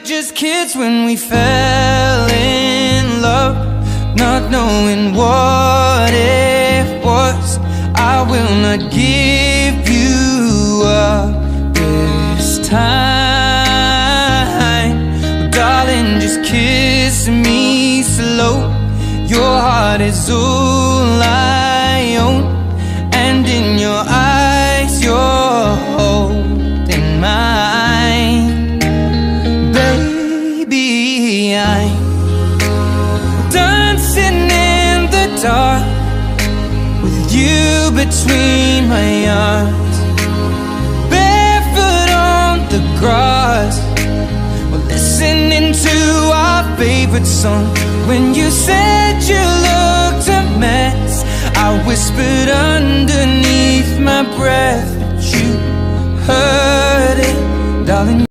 just kids when we fell in love, not knowing what it was. I will not give you up this time, darling, just kiss me slow. Your heart is all I own, and in your eyes you're holding mine. Baby, I'm dancing in the dark with you between my arms, barefoot on the grass, we're listening to our favorite song. When you said you looked a mess, I whispered underneath my breath, but you heard it, darling.